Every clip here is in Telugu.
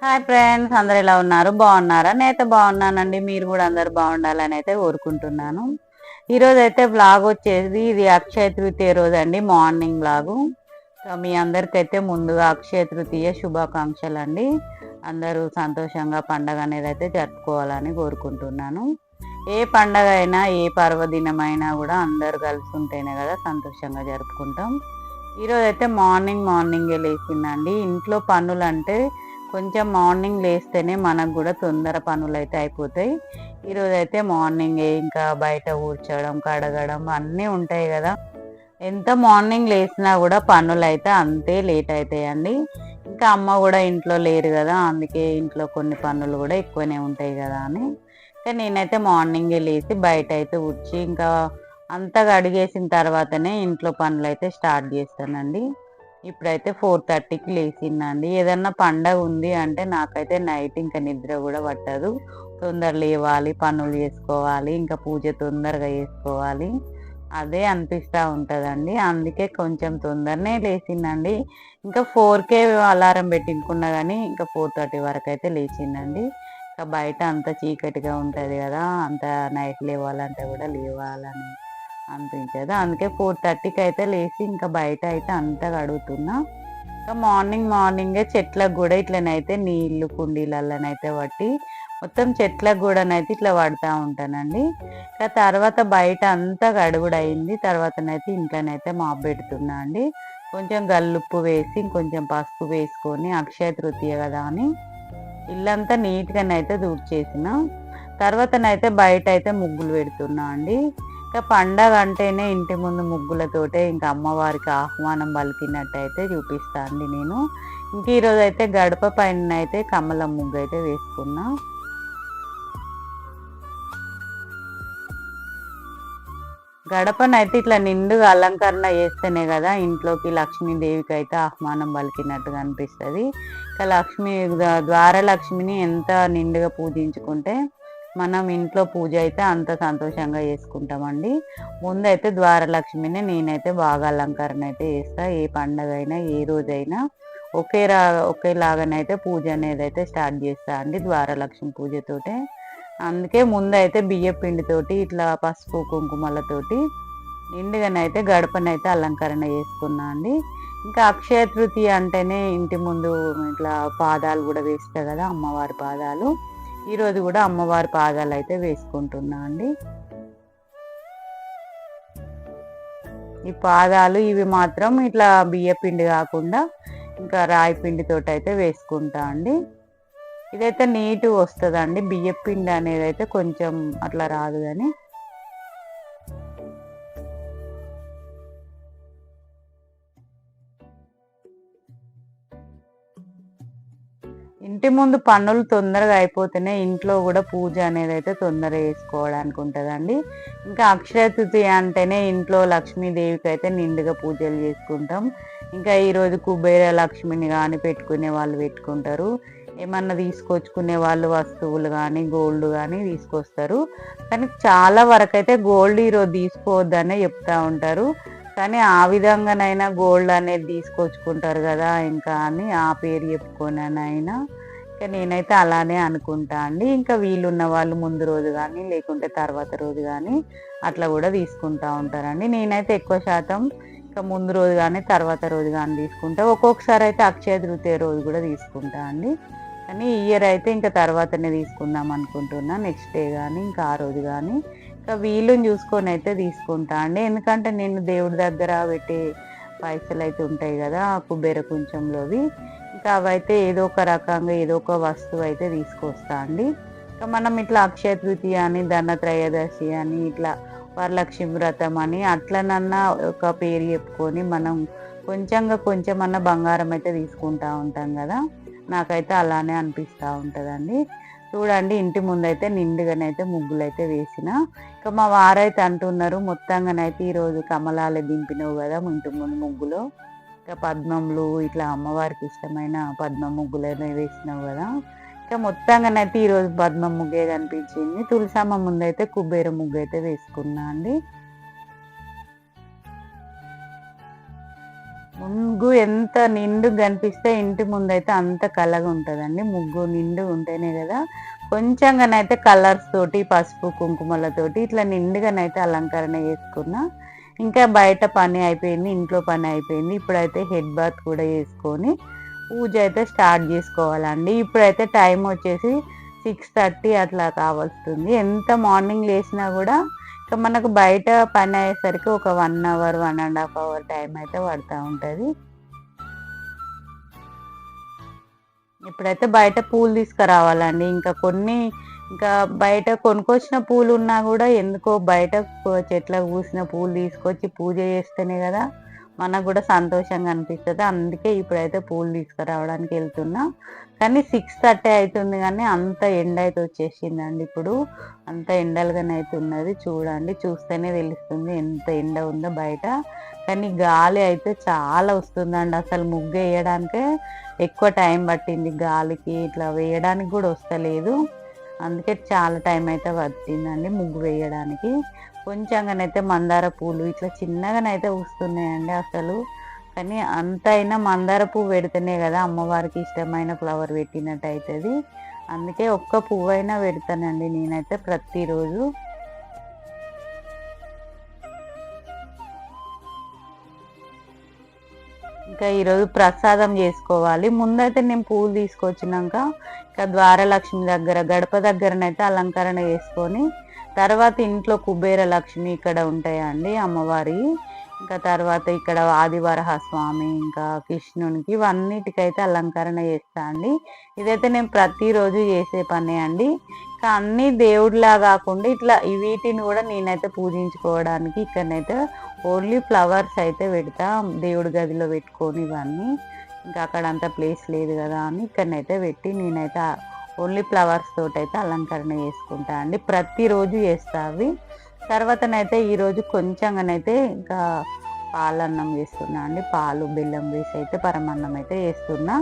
హాయ్ ఫ్రెండ్స్, అందరు ఎలా ఉన్నారు? బాగున్నారా? నేనైతే బాగున్నానండి. మీరు కూడా అందరు బాగుండాలని అయితే కోరుకుంటున్నాను. ఈరోజు అయితే బ్లాగ్ వచ్చేసి ఇది అక్షయ తృతీయ రోజు అండి, మార్నింగ్ బ్లాగు. మీ అందరికైతే ముందుగా అక్షయ తృతీయ శుభాకాంక్షలు అండి. అందరూ సంతోషంగా పండగ అనేది అయితే జరుపుకోవాలని కోరుకుంటున్నాను. ఏ పండగ అయినా ఏ పర్వదినమైనా కూడా అందరు కలిసి ఉంటేనే కదా సంతోషంగా జరుపుకుంటాం. ఈరోజు అయితే మార్నింగే లేచిందండి. ఇంట్లో పనులు అంటే కొంచెం మార్నింగ్ లేస్తేనే మనకు కూడా తొందర పనులు అయితే అయిపోతాయి. ఈరోజు అయితే మార్నింగే ఇంకా బయట ఊడ్చడం, కడగడం అన్నీ ఉంటాయి కదా. ఎంత మార్నింగ్ లేచినా కూడా పనులు అయితే అంతే లేట్ అవుతాయండి. ఇంకా అమ్మ కూడా ఇంట్లో లేరు కదా, అందుకే ఇంట్లో కొన్ని పనులు కూడా ఎక్కువనే ఉంటాయి కదా అని ఇంకా నేనైతే మార్నింగే లేచి బయట అయితే ఊడ్చి ఇంకా అంతా కడిగేసిన తర్వాతనే ఇంట్లో పనులు అయితే స్టార్ట్ చేస్తానండి. ఇప్పుడైతే 4:30కి లేచిందండి. ఏదన్నా పండగ ఉంది అంటే నాకైతే నైట్ ఇంకా నిద్ర కూడా పట్టదు. తొందర లేవాలి, పనులు చేసుకోవాలి, ఇంకా పూజ తొందరగా చేసుకోవాలి, అదే అనిపిస్తూ ఉంటుందండి. అందుకే కొంచెం తొందరనే లేచిందండి. ఇంకా 4కే అలారం పెట్టించుకున్నా కానీ ఇంకా 4:30 వరకు అయితే లేచిందండి. ఇంకా బయట అంత చీకటిగా ఉంటుంది కదా, అంత నైట్ లేవాలంటే కూడా లేవాలని అనిపించదు. అందుకే 4:30కి అయితే లేచి ఇంకా బయట అయితే అంతా కడుగుతున్నా. ఇంకా మార్నింగే చెట్లకు కూడా ఇట్లనైతే నీళ్లు కుండీలలోనైతే పట్టి మొత్తం చెట్లకు కూడానైతే ఇట్లా పడుతూ ఉంటానండి. ఇంకా తర్వాత బయట అంతా కడుగుడు అయింది. తర్వాతనైతే ఇంట్లోనైతే మాప్ పెడుతున్నా అండి. కొంచెం గల్లుప్పు వేసి కొంచెం పసుపు వేసుకొని అక్షయ తృతీయ కదా అని ఇల్లంతా నీట్గానైతే తుడిచేసిన తర్వాతనైతే బయట అయితే ముగ్గులు పెడుతున్నా అండి. ఇంకా పండగ అంటేనే ఇంటి ముందు ముగ్గులతోటే ఇంకా అమ్మవారికి ఆహ్వానం పలికినట్టు అయితే చూపిస్తా అండి నేను. ఇంక ఈరోజు అయితే గడప పైన అయితే కమలం ముగ్గు అయితే వేసుకున్నా. గడపనైతే ఇట్లా నిండుగా అలంకరణ చేస్తేనే కదా ఇంట్లోకి లక్ష్మీదేవికి అయితే ఆహ్వానం పలికినట్టుగా అనిపిస్తుంది. ఇంకా ద్వారలక్ష్మిని ఎంత నిండుగా పూజించుకుంటే మనం ఇంట్లో పూజ అయితే అంత సంతోషంగా చేసుకుంటామండి. ముందైతే ద్వారలక్ష్మిని నేనైతే బాగా అలంకరణ అయితే చేస్తా. ఏ పండగ అయినా ఏ రోజైనా ఒకేలాగానైతే పూజ అనేది అయితే స్టార్ట్ చేస్తా అండి, ద్వారలక్ష్మి పూజతోటే. అందుకే ముందైతే బియ్య పిండితోటి ఇట్లా పసుపు కుంకుమలతోటి నిండుగానైతే గడపనైతే అలంకరణ చేసుకున్నా అండి. ఇంకా అక్షయ తృతీయ అంటేనే ఇంటి ముందు ఇట్లా పాదాలు కూడా వేస్తాయి కదా, అమ్మవారి పాదాలు. ఈరోజు కూడా అమ్మవారి పాదాలు అయితే వేసుకుంటున్నా అండి. ఈ పాదాలు ఇవి మాత్రం ఇట్లా బియ్య పిండి కాకుండా ఇంకా రాయి పిండితోటి అయితే వేసుకుంటా అండి. ఇదైతే నీట్గా వస్తుందండి. బియ్య పిండి అనేది అయితే కొంచెం అట్లా రాదు కానీ ఇంటి ముందు పనులు తొందరగా అయిపోతేనే ఇంట్లో కూడా పూజ అనేది అయితే తొందరగా చేసుకోవడానికి ఉంటుందండి. ఇంకా అక్షయ తృతీయ అంటేనే ఇంట్లో లక్ష్మీదేవికి అయితే నిండుగా పూజలు చేసుకుంటాం. ఇంకా ఈరోజు కుబేర లక్ష్మిని కానీ పెట్టుకునే వాళ్ళు పెట్టుకుంటారు. ఏమన్నా తీసుకొచ్చుకునే వాళ్ళు వస్తువులు కానీ గోల్డ్ కానీ తీసుకొస్తారు. కానీ చాలా వరకు అయితే గోల్డ్ ఈరోజు తీసుకోవద్దనే చెప్తా ఉంటారు. కానీ ఆ విధంగానైనా గోల్డ్ అనేది తీసుకొచ్చుకుంటారు కదా ఇంకా అని ఆ పేరు చెప్పుకోనైనా ఇంకా నేనైతే అలానే అనుకుంటా అండి. ఇంకా వీలున్న వాళ్ళు ముందు రోజు కానీ లేకుంటే తర్వాత రోజు కానీ అట్లా కూడా తీసుకుంటా ఉంటారండి. నేనైతే ఎక్కువ శాతం ఇంకా ముందు రోజు కానీ తర్వాత రోజు కానీ తీసుకుంటా. ఒక్కొక్కసారి అయితే అక్షయ తృతీయ రోజు కూడా తీసుకుంటా అండి. కానీ ఈ ఇయర్ అయితే ఇంకా తర్వాతనే తీసుకుందాం అనుకుంటున్నా, నెక్స్ట్ డే కానీ ఇంకా ఆ రోజు కానీ ఇంకా వీలుని చూసుకొని అయితే తీసుకుంటా అండి. ఎందుకంటే నేను దేవుడి దగ్గర పెట్టే పైసలు అయితే ఉంటాయి కదా కుబేర కుంచంలోవి, ఇంకా అవైతే ఏదో ఒక రకంగా ఏదో ఒక వస్తువు అయితే తీసుకొస్తా అండి. ఇంకా మనం ఇట్లా అక్షయ తృతీయ అని ధనత్రయోదశి అని ఇట్లా వరలక్ష్మి వ్రతం అని అట్లనన్నా ఒక పేరు చెప్పుకొని మనం కొంచెమన్నా బంగారం అయితే తీసుకుంటా ఉంటాం కదా. నాకైతే అలానే అనిపిస్తూ ఉంటుందండి. చూడండి ఇంటి ముందైతే నిండుగానైతే ముగ్గులు అయితే వేసిన. ఇంకా మా వారైతే అంటున్నారు మొత్తంగానైతే ఈరోజు కమలాలు దింపినవు కదా ఇంటి ముందు ముగ్గులో, ఇంకా పద్మములు ఇట్లా అమ్మవారికి ఇష్టమైన పద్మ ముగ్గులనే వేసినావు కదా. ఇంకా మొత్తంగానైతే ఈరోజు పద్మ ముగ్గే కనిపించింది. తులసమ్మ ముందైతే కుబేర ముగ్గు అయితే వేసుకున్నా అండి. ముగ్గు ఎంత నిండుగా కనిపిస్తే ఇంటి ముందైతే అంత కళగా ఉంటుందండి. ముగ్గు నిండుగా ఉంటేనే కదా కొంచెంగానైతే కలర్స్ తోటి పసుపు కుంకుమలతోటి ఇట్లా నిండుగానైతే అలంకరణ చేసుకున్నా. ఇంకా బయట పని అయిపోయింది, ఇంట్లో పని అయిపోయింది. ఇప్పుడైతే హెడ్ బాత్ కూడా చేసుకొని పూజ అయితే స్టార్ట్ చేసుకోవాలండి. ఇప్పుడైతే టైం వచ్చేసి 6:30 అట్లా కావస్తుంది. ఎంత మార్నింగ్ లేచినా కూడా ఇక మనకు బయట పని అయ్యేసరికి ఒక 1 అవర్ 1.5 అవర్ టైం అయితే పడుతూ ఉంటుంది. ఇప్పుడైతే బయట పూలు తీసుకురావాలండి. ఇంకా బయట కొనుక్కొచ్చిన పూలు ఉన్నా కూడా ఎందుకో బయట చెట్లకు పూసిన పూలు తీసుకొచ్చి పూజ చేస్తేనే కదా మనకు కూడా సంతోషంగా అనిపిస్తుంది. అందుకే ఇప్పుడైతే పూలు తీసుకురావడానికి వెళ్తున్నా. కానీ 6:30 అవుతుంది కానీ అంత ఎండ అయితే వచ్చేసిందండి. ఇప్పుడు అంత ఎండలుగానే అయితే ఉన్నది. చూడండి, చూస్తేనే తెలుస్తుంది ఎంత ఎండ ఉందో బయట. కానీ గాలి అయితే చాలా వస్తుందండి. అసలు ముగ్గు వేయడానికే ఎక్కువ టైం పట్టింది. గాలికి ఇట్లా వేయడానికి కూడా వస్తలేదు. అందుకే చాలా టైం అయితే పట్టిందండి ముగ్గు వేయడానికి. కొంచెంగానైతే మందార పూలు ఇట్లా చిన్నగానైతే వస్తున్నాయండి అసలు. కానీ అంత అయినా మందార పువ్వు పెడితేనే కదా అమ్మవారికి ఇష్టమైన ఫ్లవర్ పెట్టినట్టు అవుతుంది. అందుకే ఒక్క పువ్వు అయినా పెడతానండి నేనైతే ప్రతిరోజు. ఇంకా ఈరోజు ప్రసాదం చేసుకోవాలి. ముందైతే నేను పూలు తీసుకొచ్చినాక ఇంకా ద్వారలక్ష్మి దగ్గర గడప దగ్గరనైతే అలంకరణ చేసుకొని తర్వాత ఇంట్లో కుబేర లక్ష్మి ఇక్కడ ఉంటాయండి అమ్మవారి. ఇంకా తర్వాత ఇక్కడ ఆదివరహ స్వామి ఇంకా కృష్ణునికి ఇవన్నిటికైతే అలంకరణ చేస్తా అండి. ఇదైతే నేను ప్రతిరోజు చేసే పనే అండి. ఇంకా అన్ని దేవుడిలా కాకుండా ఇట్లా వీటిని కూడా నేనైతే పూజించుకోవడానికి ఇక్కడనైతే ఓన్లీ ఫ్లవర్స్ అయితే పెడతా దేవుడి గదిలో పెట్టుకొని ఇవన్నీ. ఇంకా అక్కడ అంత ప్లేస్ లేదు కదా అని ఇక్కడనైతే పెట్టి నేనైతే ఓన్లీ ఫ్లవర్స్ తోటి అయితే అలంకరణ చేసుకుంటా అండి. ప్రతిరోజు చేస్తా అవి. తర్వాతనైతే ఈరోజు కొంచెంగానైతే ఇంకా పాలన్నం చేస్తున్నా అండి. పాలు బెల్లం వేసి అయితే పరమాన్నం అయితే చేస్తున్నా.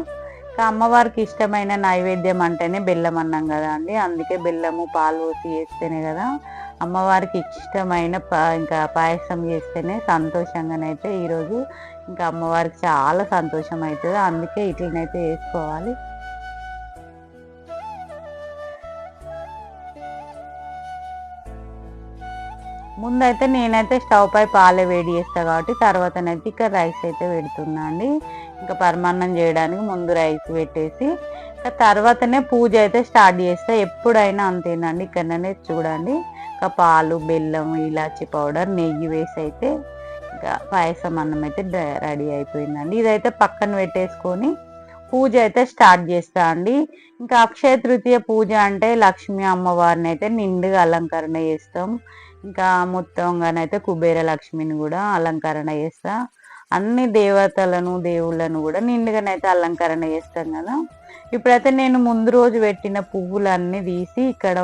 ఇంకా అమ్మవారికి ఇష్టమైన నైవేద్యం అంటేనే బెల్లం అన్నం కదా అండి. అందుకే బెల్లము పాలు పోసి చేస్తేనే కదా అమ్మవారికి ఇష్టమైన ఇంకా పాయసం చేస్తేనే సంతోషంగానైతే ఈరోజు ఇంకా అమ్మవారికి చాలా సంతోషం అవుతుంది. అందుకే ఇట్లనైతే చేసుకోవాలి. ముందైతే నేనైతే స్టవ్ పై పాలే వేడి చేస్తాను కాబట్టి తర్వాతనైతే ఇక్కడ రైస్ అయితే పెడుతున్నా అండి. ఇంకా పరమాన్నం చేయడానికి ముందు రైస్ పెట్టేసి తర్వాతనే పూజ అయితే స్టార్ట్ చేస్తా. ఎప్పుడైనా అంతేనండి. ఇక్కడనే చూడండి ఇంకా పాలు బెల్లం ఇలాచి పౌడర్ నెయ్యి వేసి అయితే ఇంకా పాయసం అన్నం అయితే రెడీ అయిపోయిందండి. ఇదైతే పక్కన పెట్టేసుకొని పూజ అయితే స్టార్ట్ చేస్తా అండి. ఇంకా అక్షయ తృతీయ పూజ అంటే లక్ష్మీ అమ్మవారిని అయితే నిండుగా అలంకరణ చేస్తాం. ఇంకా మొత్తంగానైతే కుబేర లక్ష్మిని కూడా అలంకరణ చేస్తా. అన్ని దేవతలను దేవుళ్ళను కూడా నిండుగానైతే అలంకరణ చేస్తాం కదా. ఇప్పుడైతే నేను ముందు రోజు పెట్టిన పువ్వులన్నీ తీసి ఇక్కడ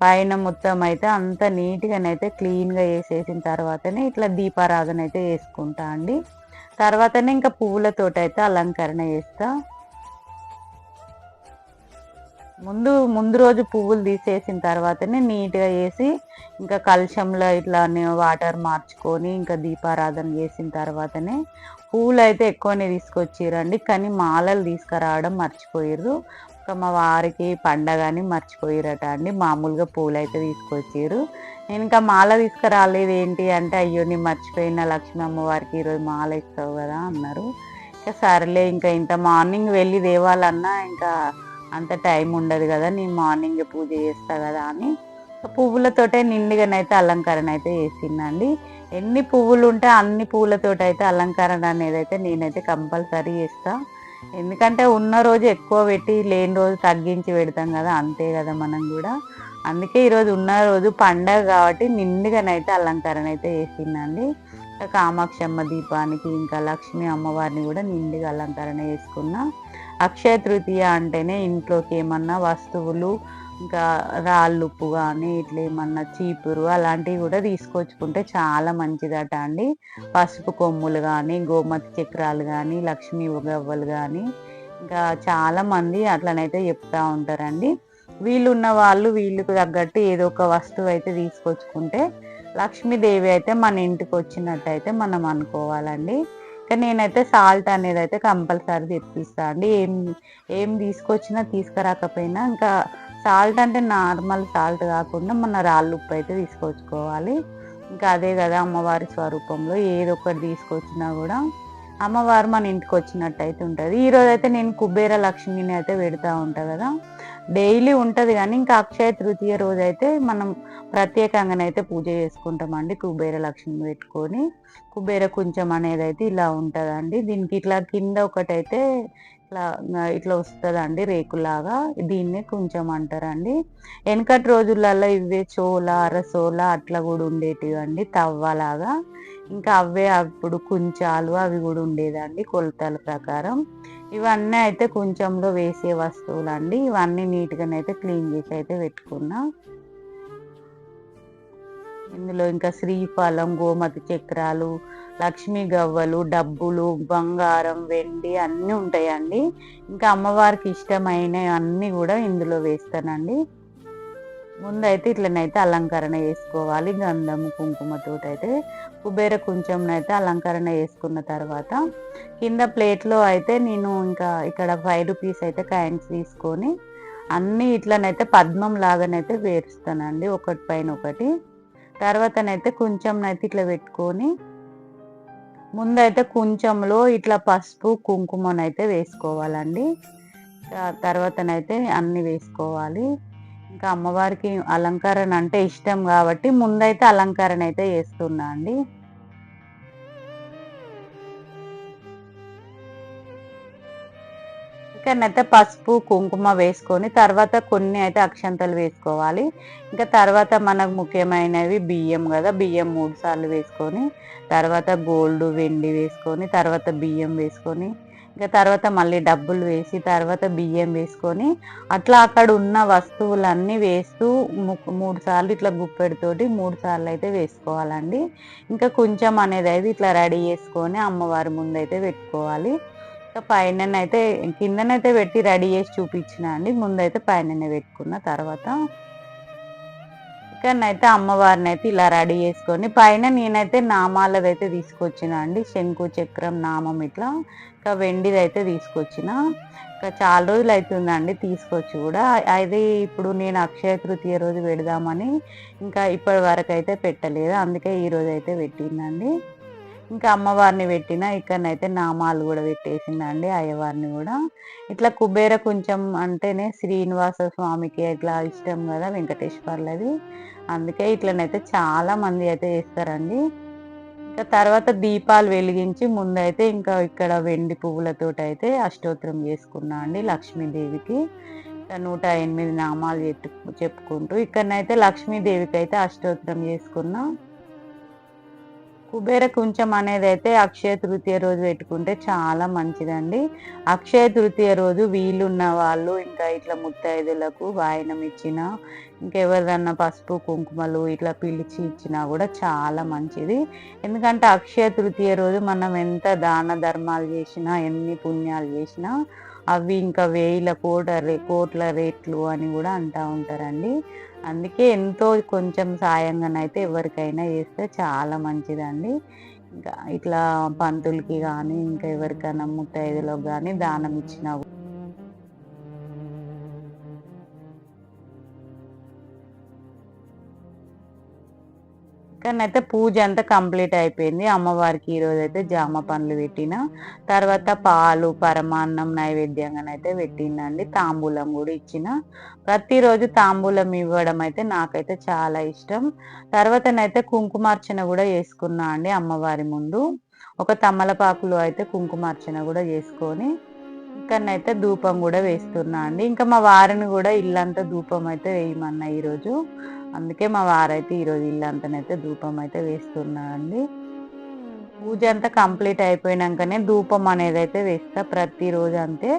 పైన మొత్తం అయితే అంత నీట్గానైతే క్లీన్గా వేసేసిన తర్వాతనే ఇట్లా దీపారాధన అయితే చేసుకుంటా అండి. తర్వాతనే ఇంకా పువ్వులతోటి అయితే అలంకరణ చేస్తా. ముందు రోజు పువ్వులు తీసేసిన తర్వాతనే నీట్గా వేసి ఇంకా కలశంలో ఇట్లా వాటర్ మార్చుకొని ఇంకా దీపారాధన చేసిన తర్వాతనే పువ్వులు అయితే ఎక్కువనే తీసుకొచ్చిరండి. కానీ మాలలు తీసుకురావడం మర్చిపోయారు. ఇంకా మా వారికి పండగని మర్చిపోయారట అండి. మామూలుగా పూలు అయితే తీసుకొచ్చారు. నేను ఇంకా మాల తీసుకురాలేదు. ఏంటి అంటే అయ్యో నేను మర్చిపోయిన లక్ష్మీ అమ్మవారికి ఈరోజు మాల ఇస్తావు కదా అన్నారు. ఇంకా సరేలే ఇంకా ఇంత మార్నింగ్ వెళ్ళి తేవాలన్నా ఇంకా అంత టైం ఉండదు కదా, నేను మార్నింగ్ పూజ చేస్తా కదా అని పువ్వులతోటే నిండుగానైతే అలంకరణ అయితే చేసిందండి. ఎన్ని పువ్వులు ఉంటే అన్ని పువ్వులతోటి అయితే అలంకరణ అనేది అయితే నేనైతే కంపల్సరీ చేస్తా. ఎందుకంటే ఉన్న రోజు ఎక్కువ పెట్టి లేని రోజు తగ్గించి పెడతాం కదా, అంతే కదా మనం కూడా. అందుకే ఈరోజు ఉన్న రోజు పండగ కాబట్టి నిండుగానైతే అలంకరణ అయితే చేసిందండి. కామాక్షమ్మ దీపానికి ఇంకా లక్ష్మీ అమ్మవారిని కూడా నిండుగా అలంకరణ చేసుకున్నా. అక్షయ తృతీయ అంటేనే ఇంట్లోకి ఏమన్నా వస్తువులు ఇంకా రాళ్ళుప్పు కానీ ఇట్లా ఏమన్నా చీపురు అలాంటివి కూడా తీసుకొచ్చుకుంటే చాలా మంచిదట అండి. పసుపు కొమ్ములు కానీ గోమతి చక్రాలు కానీ లక్ష్మీ గవ్వలు కానీ ఇంకా చాలా మంది అట్లనైతే చెప్తా ఉంటారండి. వీళ్ళున్న వాళ్ళు వీళ్ళకు తగ్గట్టు ఏదో ఒక వస్తువు అయితే తీసుకొచ్చుకుంటే లక్ష్మీదేవి అయితే మన ఇంటికి వచ్చినట్టు అయితే మనం అనుకోవాలండి. కానీ నేనైతే సాల్ట్ అనేది అయితే కంపల్సరీ తెప్పిస్తా అండి. ఏం తీసుకొచ్చినా తీసుకురాకపోయినా ఇంకా సాల్ట్ అంటే నార్మల్ సాల్ట్ కాకుండా మన రాళ్ళు ఉప్పు అయితే తీసుకొచ్చుకోవాలి. ఇంకా అదే కదా అమ్మవారి స్వరూపంలో ఏదో ఒకటి తీసుకొచ్చినా కూడా అమ్మవారు మన ఇంటికి వచ్చినట్టు అయితే ఉంటుంది. ఈరోజు అయితే నేను కుబేర లక్ష్మిని అయితే పెడతా ఉంటా కదా, డైలీ ఉంటుంది కానీ ఇంకా అక్షయ తృతీయ రోజు అయితే మనం ప్రత్యేకంగానైతే పూజ చేసుకుంటామండి. కుబేర లక్ష్మిని పెట్టుకొని కుబేర కుంచం అనేది అయితే ఇలా ఉంటుందండి. దీనికి ఇట్లా కింద ఒకటైతే ఇట్లా ఇట్లా వస్తుందండి రేకులాగా, దీన్నే కొంచెం అంటారండి. వెనకటి రోజులలో ఇవే చోల అరసోల అట్లా కూడా ఉండేటివి అండి, తవ్వలాగా. ఇంకా అవే అప్పుడు కుంచాలు అవి కూడా ఉండేదండి కొలతల ప్రకారం. ఇవన్నీ అయితే కొంచెంలో వేసే వస్తువులు అండి. ఇవన్నీ నీట్గానైతే క్లీన్ చేసి అయితే పెట్టుకున్నా. ఇందులో ఇంకా శ్రీఫలం, గోమతి చక్రాలు, లక్ష్మీ గవ్వలు, డబ్బులు, బంగారం, వెండి అన్నీ ఉంటాయండి. ఇంకా అమ్మవారికి ఇష్టమైన అన్నీ కూడా ఇందులో వేస్తానండి. ముందైతే ఇట్లనైతే అలంకరణ చేసుకోవాలి గంధము కుంకుమతోటి అయితే. కుబేర కొంచెంనైతే అలంకరణ చేసుకున్న తర్వాత కింద ప్లేట్లో అయితే నేను ఇంకా ఇక్కడ 5 రూపీస్ అయితే కాయిన్స్ తీసుకొని అన్నీ ఇట్లనైతే పద్మం లాగానైతే పేరుస్తానండి ఒకటి పైన ఒకటి. తర్వాతనైతే కొంచెంనైతే ఇట్లా పెట్టుకొని ముందైతే కొంచెంలో ఇట్లా పసుపు కుంకుమనైతే వేసుకోవాలండి. తర్వాతనైతే అన్ని వేసుకోవాలి. ఇంకా అమ్మవారికి అలంకరణ అంటే ఇష్టం కాబట్టి ముందైతే అలంకరణ అయితే చేస్తున్నా అండి. ఇక్కడనైతే పసుపు కుంకుమ వేసుకొని తర్వాత కొన్ని అయితే అక్షంతలు వేసుకోవాలి. ఇంకా తర్వాత మనకు ముఖ్యమైనవి బియ్యం కదా, బియ్యం 3 సార్లు వేసుకొని తర్వాత గోల్డ్ వెండి వేసుకొని తర్వాత బియ్యం వేసుకొని ఇంకా తర్వాత మళ్ళీ డబ్బులు వేసి తర్వాత బియ్యం వేసుకొని అట్లా అక్కడ ఉన్న వస్తువులన్నీ వేస్తూ 3 సార్లు ఇట్లా గుప్పెడితోటి 3 సార్లు అయితే వేసుకోవాలండి. ఇంకా కొంచెం అనేది అయితే ఇట్లా రెడీ చేసుకొని అమ్మవారి ముందైతే పెట్టుకోవాలి. పైననైతే కిందనైతే పెట్టి రెడీ చేసి చూపించిన అండి. ముందైతే పైననే పెట్టుకున్న. తర్వాత ఇక్కడనైతే అమ్మవారిని అయితే ఇలా రెడీ చేసుకొని పైన నేనైతే నామాలదైతే తీసుకొచ్చిన అండి. శంకు చక్రం నామం ఇట్లా ఇంకా వెండిదైతే తీసుకొచ్చిన. ఇంకా చాలా రోజులు అవుతుందండి తీసుకొచ్చి కూడా. అది ఇప్పుడు నేను అక్షయ తృతీయ రోజు పెడదామని ఇంకా ఇప్పటి వరకు అయితే పెట్టలేదు, అందుకే ఈ రోజు అయితే పెట్టిందండి. ఇంకా అమ్మవారిని పెట్టిన ఇక్కడనైతే నామాలు కూడా పెట్టేసిందండి అయ్యవారిని కూడా. ఇట్లా కుబేర కొంచెం అంటేనే శ్రీనివాస స్వామికి ఇట్లా ఇష్టం కదా వెంకటేశ్వర్లది, అందుకే ఇట్లనైతే చాలా మంది అయితే చేస్తారండి. ఇంకా తర్వాత దీపాలు వెలిగించి ముందైతే ఇంకా ఇక్కడ వెండి పువ్వులతోటి అయితే అష్టోత్తరం చేసుకున్నా అండి లక్ష్మీదేవికి. 108 నామాలు చెప్పుకుంటూ ఇక్కడనైతే లక్ష్మీదేవికి అయితే అష్టోత్తరం చేసుకున్నా. కుబేర కుంచం అనేది అయితే అక్షయ తృతీయ రోజు పెట్టుకుంటే చాలా మంచిదండి. అక్షయ తృతీయ రోజు వీలున్న వాళ్ళు ఇంకా ఇట్లా ముత్తైదులకు వాయనం ఇచ్చిన ఇంకెవరిదన్నా పసుపు కుంకుమలు ఇట్లా పిలిచి ఇచ్చినా కూడా చాలా మంచిది. ఎందుకంటే అక్షయ తృతీయ రోజు మనం ఎంత దాన ధర్మాలు చేసినా ఎన్ని పుణ్యాలు చేసినా అవి ఇంకా కోట్ల రేట్లు అని కూడా అంటూ ఉంటారండి. అందుకే ఎంతో కొంచెం సాయంగానైతే ఎవరికైనా చేస్తే చాలా మంచిదండి. ఇంకా ఇట్లా పంతులకి కానీ ఇంకా ఎవరికైనా ముత్తైదులకు కానీ దానం ఇచ్చినా కానీ అయితే పూజ అంతా కంప్లీట్ అయిపోయింది. అమ్మవారికి ఈరోజు అయితే జామ పండ్లు పెట్టిన తర్వాత పాలు పరమాన్నం నైవేద్యంగానైతే పెట్టిందండి. తాంబూలం కూడా ఇచ్చిన. ప్రతిరోజు తాంబూలం ఇవ్వడం అయితే నాకైతే చాలా ఇష్టం. తర్వాతనైతే కుంకుమార్చన కూడా చేసుకున్నా అండి అమ్మవారి ముందు. ఒక తమలపాకులో అయితే కుంకుమార్చన కూడా చేసుకొని ఇక్కడనైతే ధూపం కూడా వేస్తున్నా అండి. ఇంకా మా వారిని కూడా ఇల్లంతా ధూపం అయితే వేయమన్నా ఈరోజు, అందుకే మా వారైతే ఈరోజు ఇల్లంతానైతే ధూపం అయితే వేస్తున్నా అండి. పూజ అంతా కంప్లీట్ అయిపోయినాకనే ధూపం అనేది అయితే వేస్తా ప్రతిరోజు అంతే.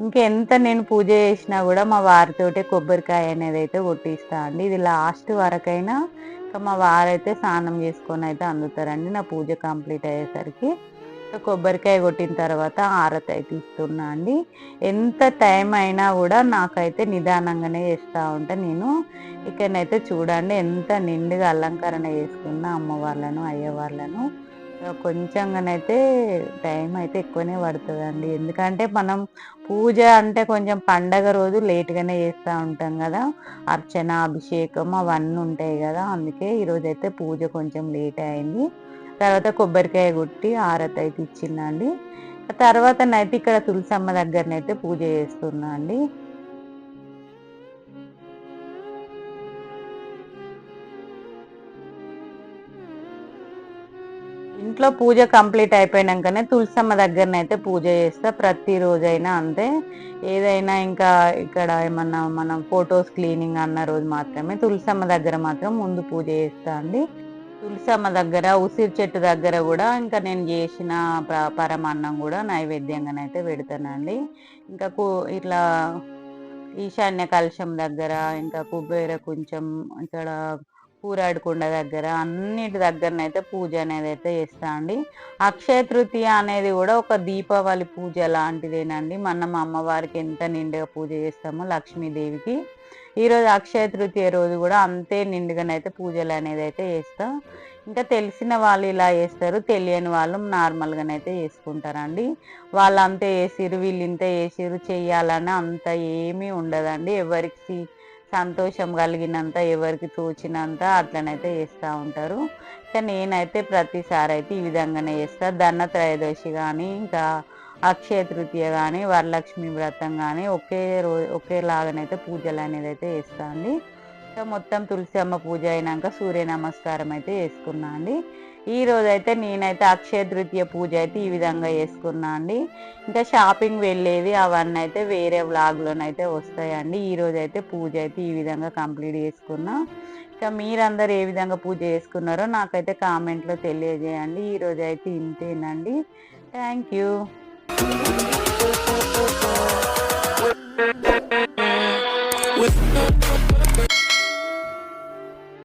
ఇంకెంత నేను పూజ చేసినా కూడా మా వారితోటే కొబ్బరికాయ అనేది అయితే కొట్టిస్తా అండి. ఇది లాస్ట్ వరకైనా ఇంకా మా వారైతే స్నానం చేసుకొని అయితే అందుతారండి నా పూజ కంప్లీట్ అయ్యేసరికి. కొబ్బరికాయ కొట్టిన తర్వాత హారతి అయితే ఇస్తున్నా అండి. ఎంత టైం అయినా కూడా నాకైతే నిదానంగానే చేస్తూ ఉంటా నేను. ఇక్కడనైతే చూడండి ఎంత నిండుగా అలంకరణ చేసుకున్న అమ్మవార్లను అయ్యవార్లను. కొంచెంగానైతే టైం అయితే ఎక్కువనే పడుతుందండి. ఎందుకంటే మనం పూజ అంటే కొంచెం పండగ రోజు లేట్‌గానే చేస్తూ ఉంటాం కదా! అర్చన, అభిషేకం అవన్నీ ఉంటాయి కదా! అందుకే ఈరోజైతే పూజ కొంచెం లేటే అయింది. తర్వాత కొబ్బరికాయ కొట్టి హారతయితే ఇచ్చిందండి. తర్వాతనైతే ఇక్కడ తులసమ్మ దగ్గరనైతే పూజ చేస్తున్నా అండి. ఇంట్లో పూజ కంప్లీట్ అయిపోయినాకనే తులసమ్మ దగ్గరనైతే పూజ చేస్తా. ప్రతిరోజైనా అంతే. ఏదైనా ఇంకా ఇక్కడ ఏమన్నా మనం ఫోటోస్ క్లీనింగ్ అన్న రోజు మాత్రమే తులసమ్మ దగ్గర మాత్రం ముందు పూజ చేస్తా అండి. తులసమ్మ దగ్గర, ఉసిరి చెట్టు దగ్గర గూడా ఇంకా నేను జేసిన పరమాన్నం గూడా నైవేద్యంగానైతే పెడతానండి. ఇంకా ఇట్లా ఈశాన్య కలశం దగ్గర, ఇంకా కుబేర కొంచెం ఇక్కడ కూరాడు కుండ దగ్గర అన్నిటి దగ్గరనైతే పూజ అనేదైతే చేస్తా అండి. అక్షయ తృతీయ అనేది గూడా ఒక దీపావళి పూజ లాంటిదేనండి. మనం అమ్మవారికి ఎంత నిండుగా పూజ చేస్తామో లక్ష్మీదేవికి, ఈరోజు అక్షయ తృతీయ రోజు కూడా అంతే నిండుగానైతే పూజలు అనేది అయితే చేస్తాం. ఇంకా తెలిసిన వాళ్ళు ఇలా చేస్తారు, తెలియని వాళ్ళు నార్మల్గానైతే చేసుకుంటారండి. వాళ్ళు అంతే చేసిర్రు, వీళ్ళు ఇంత చేసిర్రు చెయ్యాలని అంత ఏమీ ఉండదండి. ఎవరికి సంతోషం కలిగినంత, ఎవరికి తోచినంత అట్లనైతే చేస్తూ ఉంటారు. కానీ నేనైతే ప్రతిసారి అయితే ఈ విధంగానే చేస్తా. ధన త్రయోదశి కానీ, ఇంకా అక్షయ తృతీయ కానీ, వరలక్ష్మి వ్రతం కానీ ఒకే రోజు ఒకేలాగానైతే పూజలు అనేది అయితే చేస్తా అండి. ఇంకా మొత్తం తులసి అమ్మ పూజ అయినాక సూర్య నమస్కారం అయితే చేసుకున్నా అండి. ఈ రోజైతే నేనైతే అక్షయ తృతీయ పూజ అయితే ఈ విధంగా చేసుకున్నా అండి. ఇంకా షాపింగ్ వెళ్ళేది అవన్నీ అయితే వేరే వ్లాగ్లోనైతే వస్తాయండి. ఈ రోజైతే పూజ అయితే ఈ విధంగా కంప్లీట్ చేసుకున్నా. ఇంకా మీరందరూ ఏ విధంగా పూజ చేసుకున్నారో నాకైతే కామెంట్లో తెలియజేయండి. ఈ రోజు అయితే ఇంతేనండి. Thank you. With